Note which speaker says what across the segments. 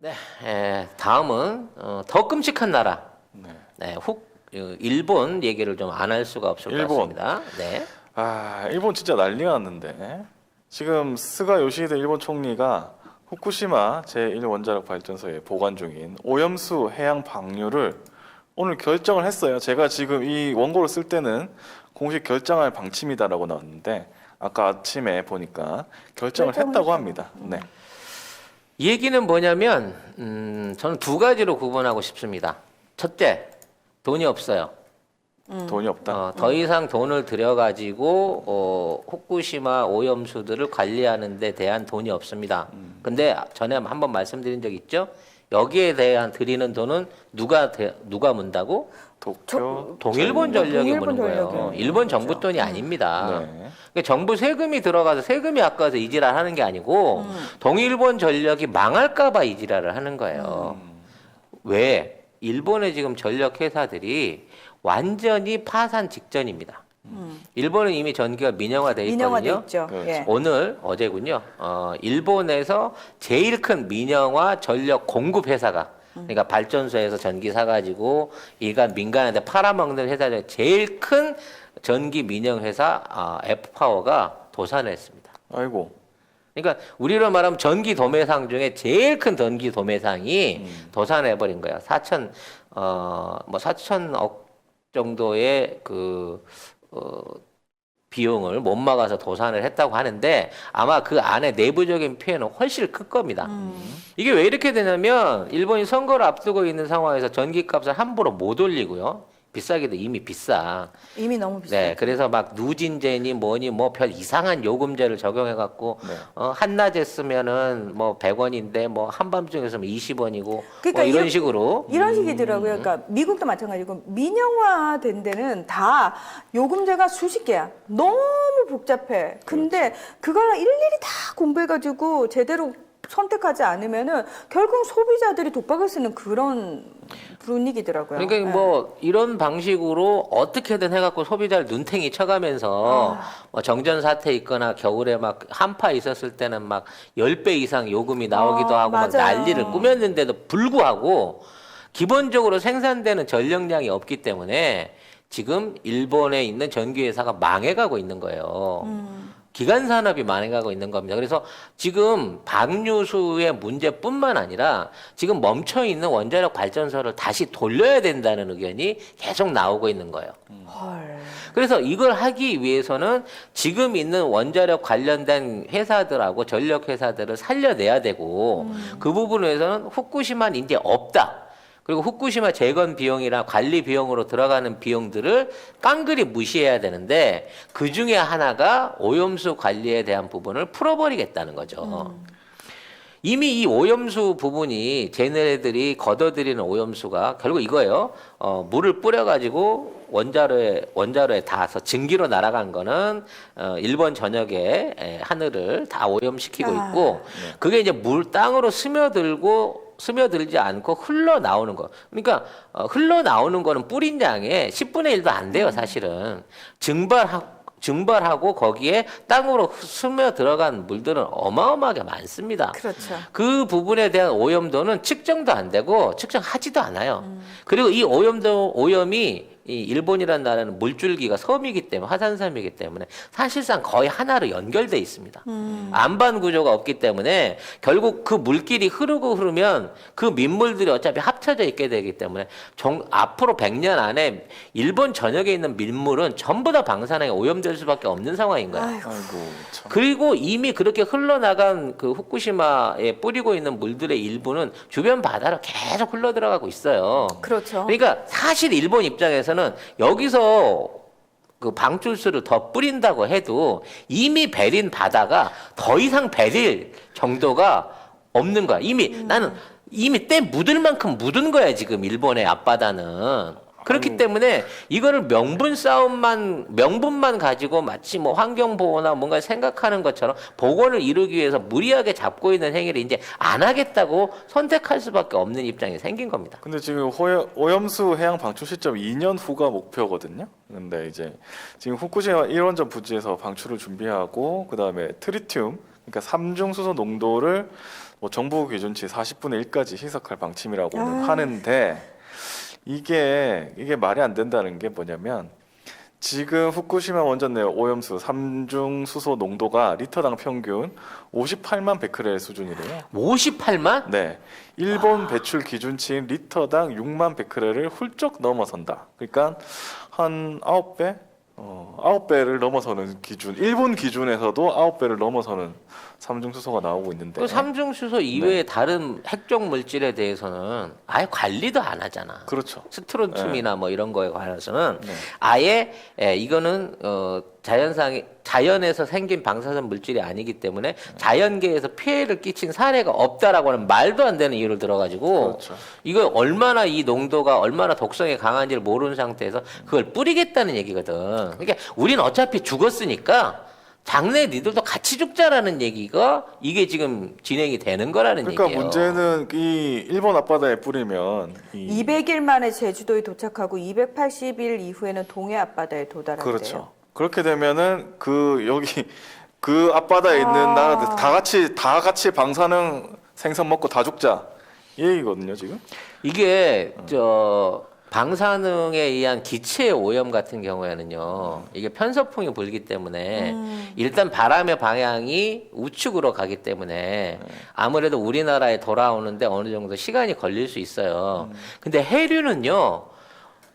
Speaker 1: 네, 다음은 더 끔찍한 나라.
Speaker 2: 네.
Speaker 1: 네, 일본 얘기를 좀 안 할 수가 없을 것
Speaker 2: 일본.
Speaker 1: 같습니다. 네.
Speaker 2: 일본 진짜 난리가 났는데 지금 스가 요시히데 일본 총리가 후쿠시마 제1원자력 발전소에 보관 중인 오염수 해양 방류를 오늘 결정을 했어요. 제가 지금 이 원고를 쓸 때는 공식 결정할 방침이다라고 나왔는데 아까 아침에 보니까 결정을 했다고 합니다. 네.
Speaker 1: 이 얘기는 뭐냐면 저는 두 가지로 구분하고 싶습니다. 첫째, 돈이 없어요.
Speaker 2: 돈이 없다.
Speaker 1: 더 이상 돈을 들여가지고 후쿠시마 오염수들을 관리하는 데 대한 돈이 없습니다. 근데 전에 한번 말씀드린 적 있죠? 여기에 대한 드리는 돈은 누가 문다고?
Speaker 2: 도쿄
Speaker 1: 동일본 전력이
Speaker 3: 동일본
Speaker 1: 무는 거예요.
Speaker 3: 전력이.
Speaker 1: 일본 정부
Speaker 3: 그렇죠.
Speaker 1: 돈이 아닙니다.
Speaker 2: 네.
Speaker 1: 그러니까 정부 세금이 들어가서 세금이 아까워서 이지랄 하는 게 아니고 동일본 전력이 망할까봐 이지랄을 하는 거예요. 왜? 일본의 지금 전력 회사들이 완전히 파산 직전입니다. 일본은 이미 전기가 민영화돼
Speaker 3: 민영화돼
Speaker 1: 있거든요.
Speaker 3: 있죠.
Speaker 2: 그렇죠.
Speaker 3: 예.
Speaker 1: 오늘 어제군요. 일본에서 제일 큰 민영화 전력 공급 회사가 그러니까 발전소에서 전기 사가지고 일간 민간한테 팔아먹는 회사 중에 제일 큰 전기 민영 회사 F파워가 도산을 했습니다.
Speaker 2: 아이고.
Speaker 1: 그러니까 우리로 말하면 전기 도매상 중에 제일 큰 전기 도매상이 도산해버린 거야. 4천억 정도의 비용을 못 막아서 도산을 했다고 하는데 아마 그 안에 내부적인 피해는 훨씬 클 겁니다. 이게 왜 이렇게 되냐면 일본이 선거를 앞두고 있는 상황에서 전기값을 함부로 못 올리고요. 비싸기도 이미 비싸.
Speaker 3: 이미 너무 비싸요.
Speaker 1: 네, 그래서 막 누진제니 뭐니 뭐 별 이상한 요금제를 적용해 갖고
Speaker 2: 네.
Speaker 1: 한낮에 쓰면은 뭐 100원인데 뭐 한밤중에 쓰면 20원이고
Speaker 3: 그러니까
Speaker 1: 뭐 이런
Speaker 3: 이런-
Speaker 1: 식으로
Speaker 3: 이런 식이더라고요. 그러니까 미국도 마찬가지고 민영화된 데는 다 요금제가 수십 개야. 너무 복잡해. 근데 그걸 일일이 다 공부해가지고 제대로 선택하지 않으면은 결국 소비자들이 독박을 쓰는 그런 분위기더라고요.
Speaker 1: 그러니까
Speaker 3: 예.
Speaker 1: 뭐 이런 방식으로 어떻게든 해갖고 소비자를 눈탱이 쳐가면서 뭐 정전 사태 있거나 겨울에 막 한파 있었을 때는 막 10배 이상 요금이 나오기도 하고 막
Speaker 3: 맞아요.
Speaker 1: 난리를 꾸몄는데도 불구하고 기본적으로 생산되는 전력량이 없기 때문에 지금 일본에 있는 전기회사가 망해가고 있는 거예요. 기간 산업이 망해가고 있는 겁니다. 그래서 지금 방류수의 문제뿐만 아니라 지금 멈춰 있는 원자력 발전소를 다시 돌려야 된다는 의견이 계속 나오고 있는 거예요.
Speaker 3: 헐.
Speaker 1: 그래서 이걸 하기 위해서는 지금 있는 원자력 관련된 회사들하고 전력 회사들을 살려내야 되고 그 부분에서는 후쿠시마는 이제 없다. 그리고 후쿠시마 재건 비용이나 관리 비용으로 들어가는 비용들을 깡그리 무시해야 되는데 그 중에 하나가 오염수 관리에 대한 부분을 풀어버리겠다는 거죠. 이미 이 오염수 부분이 쟤네들이 걷어들이는 오염수가 결국 이거예요. 물을 뿌려가지고 원자로에 닿아서 증기로 날아간 거는 일본 전역의 하늘을 다 오염시키고 있고 그게 이제 땅으로 스며들지 않고 흘러나오는 거. 그러니까 흘러나오는 거는 뿌린 양의 10분의 1도 안 돼요, 사실은. 증발하고 거기에 땅으로 스며 들어간 물들은 어마어마하게 많습니다.
Speaker 3: 그렇죠.
Speaker 1: 그 부분에 대한 오염도는 측정도 안 되고 측정하지도 않아요. 그리고 이 오염이 이 일본이라는 나라는 물줄기가 섬이기 때문에 화산섬이기 때문에 사실상 거의 하나로 연결돼 있습니다. 안반 구조가 없기 때문에 결국 그 물길이 흐르면 그 민물들이 어차피 합쳐져 있게 되기 때문에 앞으로 100년 안에 일본 전역에 있는 민물은 전부 다 방사능에 오염될 수밖에 없는 상황인 거예요.
Speaker 3: 아이고.
Speaker 2: 아이고 참.
Speaker 1: 그리고 이미 그렇게 흘러나간 그 후쿠시마에 뿌리고 있는 물들의 일부는 주변 바다로 계속 흘러 들어가고 있어요.
Speaker 3: 그렇죠.
Speaker 1: 그러니까 사실 일본 입장에서는 여기서 그 방출수를 더 뿌린다고 해도 이미 베린 바다가 더 이상 베릴 정도가 없는 거야. 나는 이미 때 묻을 만큼 묻은 거야, 지금 일본의 앞바다는. 그렇기 때문에 이거를 명분만 가지고 마치 뭐 환경보호나 뭔가 생각하는 것처럼 복원을 이루기 위해서 무리하게 잡고 있는 행위를 이제 안 하겠다고 선택할 수밖에 없는 입장이 생긴 겁니다.
Speaker 2: 근데 지금 오염수 해양 방출 시점 2년 후가 목표거든요. 근데 이제 지금 후쿠시마 1원전 부지에서 방출을 준비하고 그다음에 트리튬 그러니까 삼중수소 농도를 뭐 정부 기준치 40분의 1까지 희석할 방침이라고는
Speaker 3: 아.
Speaker 2: 하는데 이게 말이 안 된다는 게 뭐냐면 지금 후쿠시마 원전 내 오염수 삼중 수소 농도가 리터당 평균 58만 베크렐 수준이래요.
Speaker 1: 58만?
Speaker 2: 네. 일본 배출 기준치인 리터당 6만 베크렐을 훌쩍 넘어선다. 그러니까 한 9배? 9배를 넘어서는 기준. 일본 기준에서도 9배를 넘어서는 삼중수소가 나오고 있는데.
Speaker 1: 그 삼중수소 이외의 다른 핵종 물질에 대해서는 아예 관리도 안 하잖아.
Speaker 2: 그렇죠.
Speaker 1: 스트론튬이나 뭐 이런 거에 관해서는
Speaker 2: 네.
Speaker 1: 아예 이거는 자연에서 생긴 방사선 물질이 아니기 때문에 자연계에서 피해를 끼친 사례가 없다라고 하는 말도 안 되는 이유를 들어가지고
Speaker 2: 그렇죠.
Speaker 1: 이거 얼마나 이 농도가 얼마나 독성이 강한지를 모르는 상태에서 그걸 뿌리겠다는 얘기거든. 그러니까 우리는 어차피 죽었으니까 장래 니들도 같이 죽자라는 얘기가 이게 지금 진행이 되는 거라는
Speaker 2: 그러니까
Speaker 1: 얘기예요.
Speaker 2: 문제는 이 일본 앞바다에 뿌리면 이
Speaker 3: 200일 만에 제주도에 도착하고 280일 이후에는 동해 앞바다에 도달한대요.
Speaker 2: 그렇죠. 그렇게 되면은 그 여기 그 앞바다에 있는 나라들 다 같이 방사능 생선 먹고 다 죽자 이 얘기거든요 지금.
Speaker 1: 이게 방사능에 의한 기체 오염 같은 경우에는요, 이게 편서풍이 불기 때문에 일단 바람의 방향이 우측으로 가기 때문에 아무래도 우리나라에 돌아오는데 어느 정도 시간이 걸릴 수 있어요. 근데 해류는요,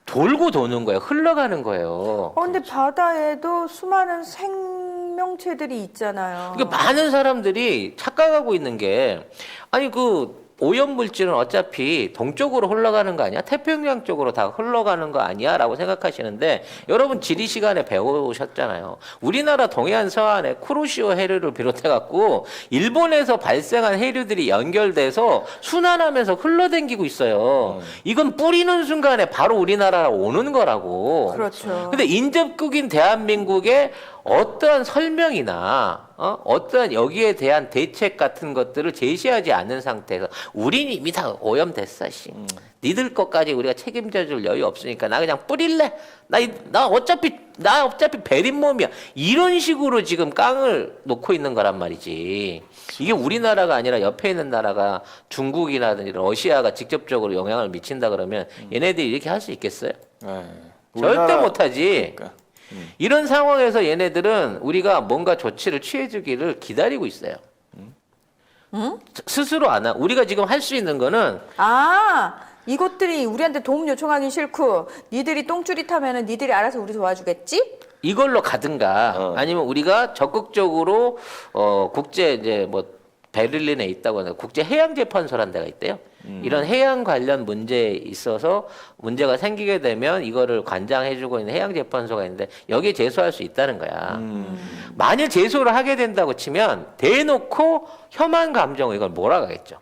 Speaker 1: 돌고 도는 거예요. 흘러가는 거예요.
Speaker 3: 근데 바다에도 수많은 생명체들이 있잖아요.
Speaker 1: 그러니까 많은 사람들이 착각하고 있는 게 아니 그 오염 물질은 어차피 동쪽으로 흘러가는 거 아니야? 태평양 쪽으로 다 흘러가는 거 아니야? 라고 생각하시는데 여러분 지리 시간에 배우셨잖아요. 우리나라 동해안 서안에 쿠로시오 해류를 비롯해 갖고 일본에서 발생한 해류들이 연결돼서 순환하면서 흘러댕기고 있어요. 이건 뿌리는 순간에 바로 우리나라로 오는 거라고.
Speaker 3: 그렇죠.
Speaker 1: 근데 인접국인 대한민국의 어떠한 설명이나 어떠한 여기에 대한 대책 같은 것들을 제시하지 않는 상태에서 우린 이미 다 오염됐어 씨. 니들 것까지 우리가 책임져 줄 여유 없으니까 나 그냥 뿌릴래. 나 어차피 베린 몸이야. 이런 식으로 지금 깡을 놓고 있는 거란 말이지. 이게 우리나라가 아니라 옆에 있는 나라가 중국이라든지 러시아가 직접적으로 영향을 미친다 그러면 얘네들이 이렇게 할 수 있겠어요?
Speaker 2: 네.
Speaker 1: 절대 못하지.
Speaker 2: 그러니까.
Speaker 1: 이런 상황에서 얘네들은 우리가 뭔가 조치를 취해주기를 기다리고 있어요. 스스로 안 하. 우리가 지금 할 수 있는 거는
Speaker 3: 이것들이 우리한테 도움 요청하기 싫고 니들이 똥줄이 타면은 니들이 알아서 우리 도와주겠지?
Speaker 1: 이걸로 가든가 아니면 우리가 적극적으로 국제 이제 뭐 베를린에 있다고 하는 국제 해양 재판소라는 데가 있대요. 이런 해양 관련 문제에 있어서 문제가 생기게 되면 이거를 관장해주고 있는 해양 재판소가 있는데 여기에 제소할 수 있다는 거야. 만일 제소를 하게 된다고 치면 대놓고 혐한 감정을 이걸 몰아가겠죠.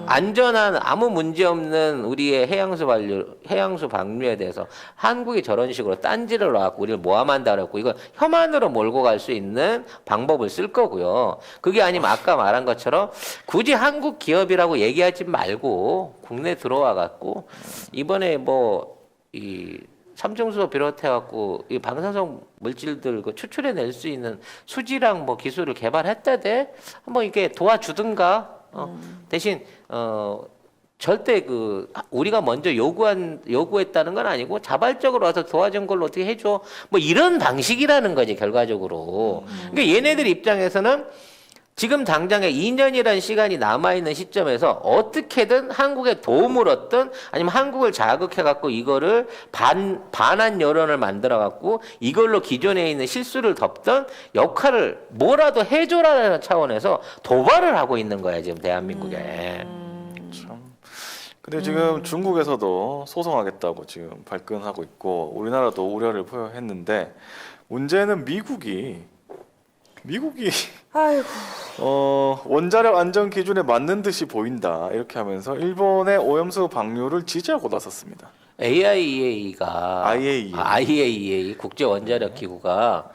Speaker 1: 안전한 아무 문제 없는 우리의 해양수 방류에 대해서 한국이 저런 식으로 딴지를 놔갖고 우리를 모함한다 그랬고 이건 혐한으로 몰고 갈 수 있는 방법을 쓸 거고요. 그게 아니면 아까 말한 것처럼 굳이 한국 기업이라고 얘기하지 말고 국내 들어와 갖고 이번에 뭐 이 삼중수소 비롯해갖고 이 방사성 물질들 그 추출해낼 수 있는 수지랑 뭐 기술을 개발했다대 한번 이게 도와주든가. 대신 절대 그 우리가 먼저 요구했다는 건 아니고 자발적으로 와서 도와준 걸로 어떻게 해줘 뭐 이런 방식이라는 거지 결과적으로. 그러니까 얘네들 입장에서는 지금 당장에 2년이라는 시간이 남아있는 시점에서 어떻게든 한국에 도움을 얻든 아니면 한국을 자극해갖고 이거를 반한 여론을 만들어갖고 이걸로 기존에 있는 실수를 덮던 역할을 뭐라도 해줘라는 차원에서 도발을 하고 있는 거야 지금 대한민국에.
Speaker 2: 참. 근데 지금 중국에서도 소송하겠다고 지금 발끈하고 있고 우리나라도 우려를 표현했는데 문제는 미국이
Speaker 3: 아이고.
Speaker 2: 원자력 안전 기준에 맞는 듯이 보인다 이렇게 하면서 일본의 오염수 방류를 지지하고 나섰습니다.
Speaker 1: IAEA 국제 원자력 기구가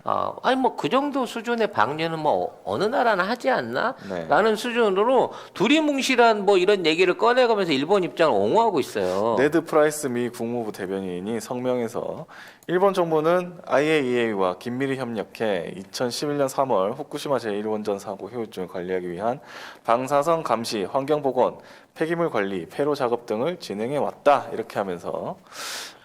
Speaker 1: 아니 뭐 그 정도 수준의 방류는 뭐 어느 나라나 하지 않나?
Speaker 2: 네.
Speaker 1: 라는 수준으로 두리뭉실한 뭐 이런 얘기를 꺼내가면서 일본 입장을 옹호하고 있어요.
Speaker 2: 네드 프라이스 미 국무부 대변인이 성명에서 일본 정부는 IAEA와 긴밀히 협력해 2011년 3월 후쿠시마 제1원전 사고 후유증을 관리하기 위한 방사선 감시, 환경보건, 폐기물 관리, 폐로 작업 등을 진행해 왔다 이렇게 하면서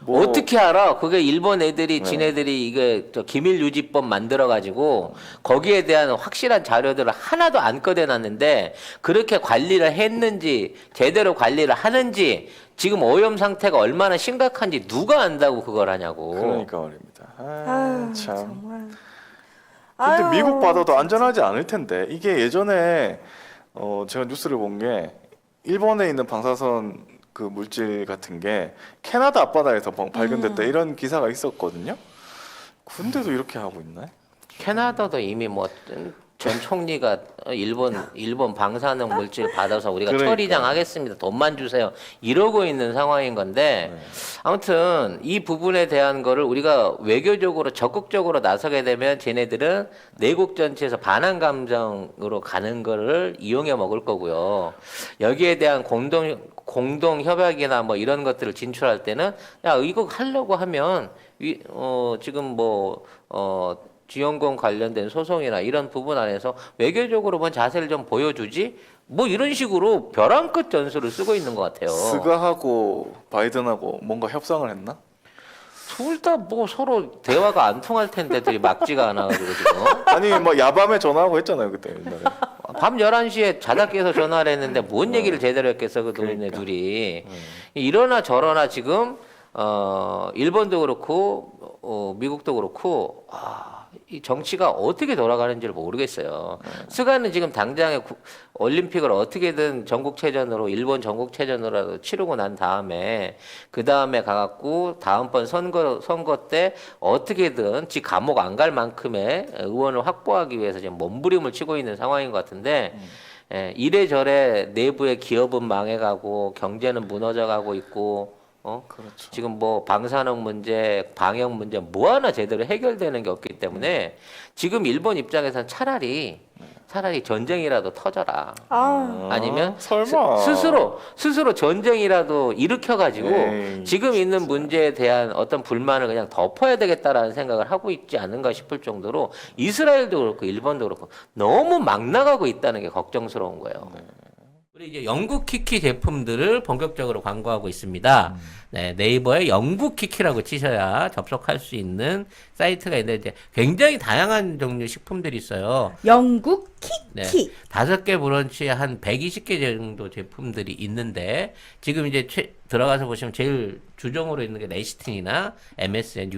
Speaker 2: 뭐
Speaker 1: 어떻게 알아? 그게 일본 애들이
Speaker 2: 네.
Speaker 1: 지네들이 이게 저 기밀 유지법 만들어 가지고 거기에 대한 확실한 자료들을 하나도 안 꺼내놨는데 그렇게 관리를 했는지 제대로 관리를 하는지 지금 오염 상태가 얼마나 심각한지 누가 안다고 그걸 하냐고.
Speaker 2: 그러니까 말입니다.
Speaker 3: 아유,
Speaker 2: 참.
Speaker 3: 정말.
Speaker 2: 근데
Speaker 3: 아유,
Speaker 2: 미국 바다도
Speaker 3: 진짜.
Speaker 2: 안전하지 않을 텐데 이게 예전에 제가 뉴스를 본 게 일본에 있는 방사선 그 물질 같은 게 캐나다 앞바다에서 발견됐다 이런 기사가 있었거든요. 근데도 이렇게 하고 있나요?
Speaker 1: 캐나다도 이미 뭐 전 총리가 일본 방사능 물질 받아서 우리가
Speaker 2: 그러니까.
Speaker 1: 처리장 하겠습니다. 돈만 주세요. 이러고 있는 상황인 건데
Speaker 2: 네.
Speaker 1: 아무튼 이 부분에 대한 거를 우리가 외교적으로 적극적으로 나서게 되면 쟤네들은 내국 전체에서 반한 감정으로 가는 거를 이용해 먹을 거고요. 여기에 대한 공동 협약이나 뭐 이런 것들을 진출할 때는 야 이거 하려고 하면 지금 지원권 관련된 소송이나 이런 부분 안에서 외교적으로 뭔 자세를 좀 보여주지? 뭐 이런 식으로 벼랑 끝 전술을 쓰고 있는 것 같아요.
Speaker 2: 스가하고 바이든하고 뭔가 협상을 했나?
Speaker 1: 둘 다 뭐 서로 대화가 안 통할 텐데 둘이 막지가 않아가지고 지금.
Speaker 2: 아니 뭐 야밤에 전화하고 했잖아요 그때 옛날에.
Speaker 1: 밤 11시에 자다 깨서 전화를 했는데 뭔 얘기를 제대로 했겠어 그 노인네
Speaker 2: 그러니까.
Speaker 1: 둘이. 이러나 저러나 지금 일본도 그렇고 미국도 그렇고 이 정치가 어떻게 돌아가는지를 모르겠어요. 스가는 지금 당장에 올림픽을 어떻게든 전국체전으로 일본 전국체전으로라도 치르고 난 다음에 그 다음에 가갖고 다음번 선거 때 어떻게든 지 감옥 안 갈 만큼의 의원을 확보하기 위해서 지금 몸부림을 치고 있는 상황인 것 같은데 이래저래 내부의 기업은 망해가고 경제는 무너져가고 있고
Speaker 2: 그렇죠.
Speaker 1: 지금 뭐 방사능 문제, 방역 문제 뭐 하나 제대로 해결되는 게 없기 때문에 지금 일본 입장에서는 차라리 전쟁이라도 터져라. 아니면
Speaker 2: 설마
Speaker 1: 스스로 전쟁이라도 일으켜가지고
Speaker 2: 에이,
Speaker 1: 지금 있는 문제에 대한 어떤 불만을 그냥 덮어야 되겠다라는 생각을 하고 있지 않은가 싶을 정도로 이스라엘도 그렇고 일본도 그렇고 너무 막 나가고 있다는 게 걱정스러운 거예요. 우리 이제 영국 키키 제품들을 본격적으로 광고하고 있습니다. 네, 네이버에 영국 키키라고 치셔야 접속할 수 있는 사이트가 있는데 이제 굉장히 다양한 종류 식품들이 있어요.
Speaker 3: 영국
Speaker 1: 네,
Speaker 3: 키키.
Speaker 1: 5개 브런치에 한 120개 정도 제품들이 있는데 지금 이제 들어가서 보시면 제일 주종으로 있는 게 레시틴이나 MSN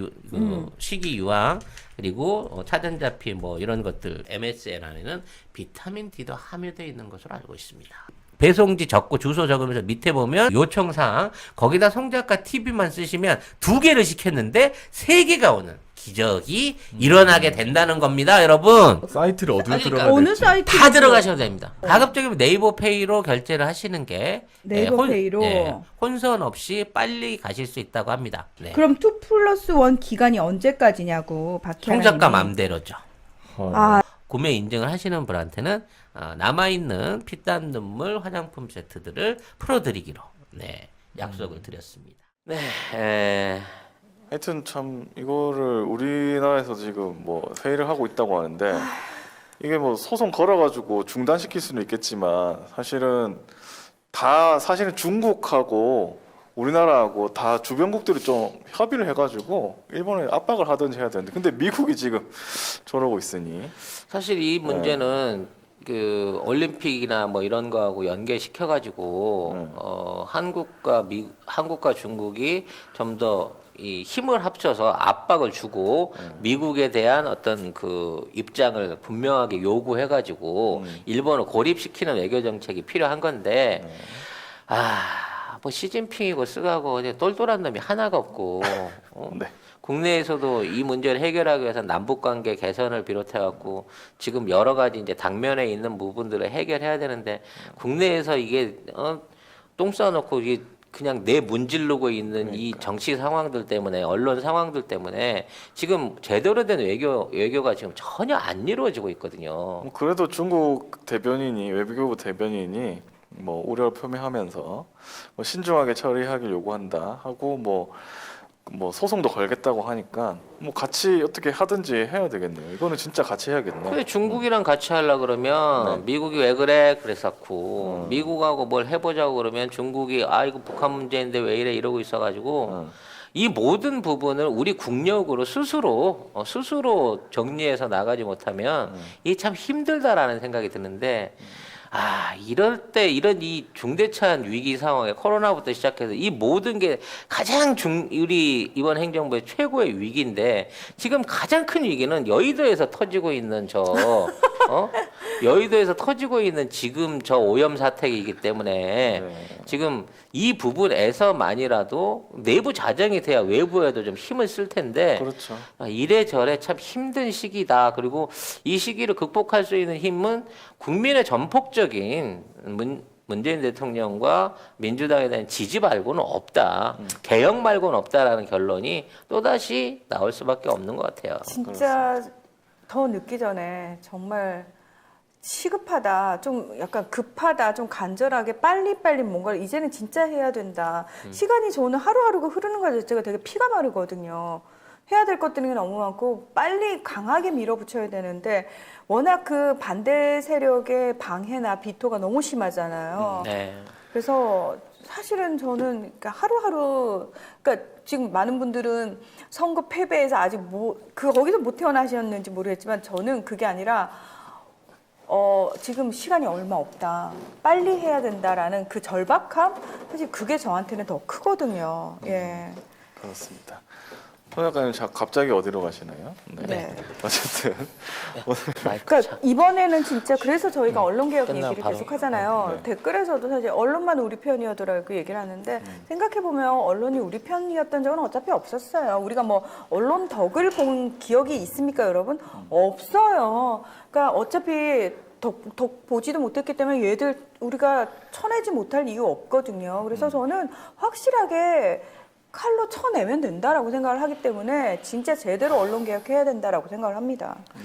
Speaker 1: 식이 유황 그리고 차전자피 뭐 이런 것들 MSN 안에는 비타민 D도 함유되어 있는 것으로 알고 있습니다. 배송지 적고 주소 적으면서 밑에 보면 요청사항 거기다 송작가 TV만 쓰시면 2개를 시켰는데 3개가 오는 기적이 일어나게 된다는 겁니다, 여러분.
Speaker 4: 사이트를 어디로
Speaker 1: 그러니까.
Speaker 4: 들어가야
Speaker 3: 어느
Speaker 4: 될지.
Speaker 3: 사이트?
Speaker 1: 다 들어가셔도 됩니다. 가급적이면 네이버 페이로 결제를 하시는 게
Speaker 3: 네이버 페이로?
Speaker 1: 혼선 없이 빨리 가실 수 있다고 합니다. 네.
Speaker 3: 그럼 2+1 기간이 언제까지냐고 박혜아님.
Speaker 1: 송작가 맘대로죠.
Speaker 3: 아,
Speaker 1: 구매 인증을 하시는 분한테는 남아있는 피땀 눈물 화장품 세트들을 풀어드리기로 약속을 드렸습니다. 네,
Speaker 2: 하여튼 참 이거를 우리나라에서 지금 뭐 회의를 하고 있다고 하는데 이게 뭐 소송 걸어가지고 중단시킬 수는 있겠지만 사실은 중국하고 우리나라하고 다 주변국들이 좀 협의를 해가지고 일본에 압박을 하든지 해야 되는데 근데 미국이 지금 저러고 있으니
Speaker 1: 사실 이 문제는 그 올림픽이나 뭐 이런 거하고 연계시켜가지고 한국과 중국이 좀 더 이 힘을 합쳐서 압박을 주고 미국에 대한 어떤 그 입장을 분명하게 요구해가지고 일본을 고립시키는 외교 정책이 필요한 건데 뭐 시진핑이고 쓰가고 이제 똘똘한 놈이 하나가 없고
Speaker 2: 네.
Speaker 1: 국내에서도 이 문제를 해결하기 위해서 남북관계 개선을 비롯해갖고 지금 여러 가지 이제 당면에 있는 부분들을 해결해야 되는데 국내에서 이게 똥 싸놓고 이게 그냥 내 문지르고 있는 이
Speaker 2: 그러니까.
Speaker 1: 정치 상황들 때문에 언론 상황들 때문에 지금 제대로 된 외교가 지금 전혀 안 이루어지고 있거든요.
Speaker 2: 뭐 그래도 중국 대변인이 외교부 대변인이 뭐 우려를 표명하면서 뭐 신중하게 처리하길 요구한다 하고 뭐 소송도 걸겠다고 하니까 뭐 같이 어떻게 하든지 해야 되겠네요. 이거는 진짜 같이 해야겠네.
Speaker 1: 그래 중국이랑 같이 하려 그러면
Speaker 2: 네.
Speaker 1: 미국이 왜 그래 그랬었고 미국하고 뭘 해보자고 그러면 중국이 아 이거 북한 문제인데 왜 이래 이러고 있어가지고 이 모든 부분을 우리 국력으로 스스로 정리해서 나가지 못하면 이게 참 힘들다라는 생각이 드는데 아 이럴 때 이런 이 중대한 위기 상황에 코로나부터 시작해서 이 모든 게 가장 우리 이번 행정부의 최고의 위기인데 지금 가장 큰 위기는 여의도에서 터지고 있는 여의도에서 터지고 있는 지금 저 오염 사태이기 때문에
Speaker 2: 네.
Speaker 1: 지금 이 부분에서만이라도 내부 자정이 돼야 외부에도 좀 힘을 쓸 텐데
Speaker 2: 그렇죠.
Speaker 1: 이래저래 참 힘든 시기다. 그리고 이 시기를 극복할 수 있는 힘은 국민의 전폭적인 문재인 대통령과 민주당에 대한 지지 말고는 없다. 개혁 말고는 없다라는 결론이 또다시 나올 수밖에 없는 것 같아요.
Speaker 3: 진짜 더 늦기 전에 정말 시급하다, 좀 약간 급하다, 좀 간절하게 빨리빨리 뭔가를 이제는 진짜 해야 된다. 시간이 저는 하루하루가 흐르는 것 자체가 되게 피가 마르거든요. 해야 될 것들이 너무 많고 빨리 강하게 밀어붙여야 되는데 워낙 그 반대 세력의 방해나 비토가 너무 심하잖아요.
Speaker 1: 네.
Speaker 3: 그래서 사실은 저는 그러니까 하루하루 그러니까 지금 많은 분들은 선거 패배해서 아직 거기서 못 태어나셨는지 모르겠지만 저는 그게 아니라 지금 시간이 얼마 없다. 빨리 해야 된다라는 그 절박함 사실 그게 저한테는 더 크거든요. 예.
Speaker 2: 그렇습니다. 손 작가님 갑자기 어디로 가시나요?
Speaker 3: 네.
Speaker 2: 어쨌든
Speaker 1: 마이크
Speaker 3: 그러니까
Speaker 1: 참.
Speaker 3: 이번에는 진짜 그래서 저희가 언론개혁
Speaker 1: 끝나고
Speaker 3: 얘기를
Speaker 1: 바로.
Speaker 3: 계속 하잖아요.
Speaker 2: 네.
Speaker 3: 댓글에서도 사실 언론만 우리 편이었더라고 그 얘기를 하는데 생각해보면 언론이 우리 편이었던 적은 어차피 없었어요. 우리가 뭐 언론 덕을 본 기억이 있습니까 여러분? 없어요. 그러니까 어차피 덕 보지도 못했기 때문에 얘들 우리가 쳐내지 못할 이유 없거든요. 그래서 저는 확실하게 칼로 쳐내면 된다라고 생각을 하기 때문에 진짜 제대로 언론 개혁해야 된다라고 생각을 합니다.
Speaker 2: 네.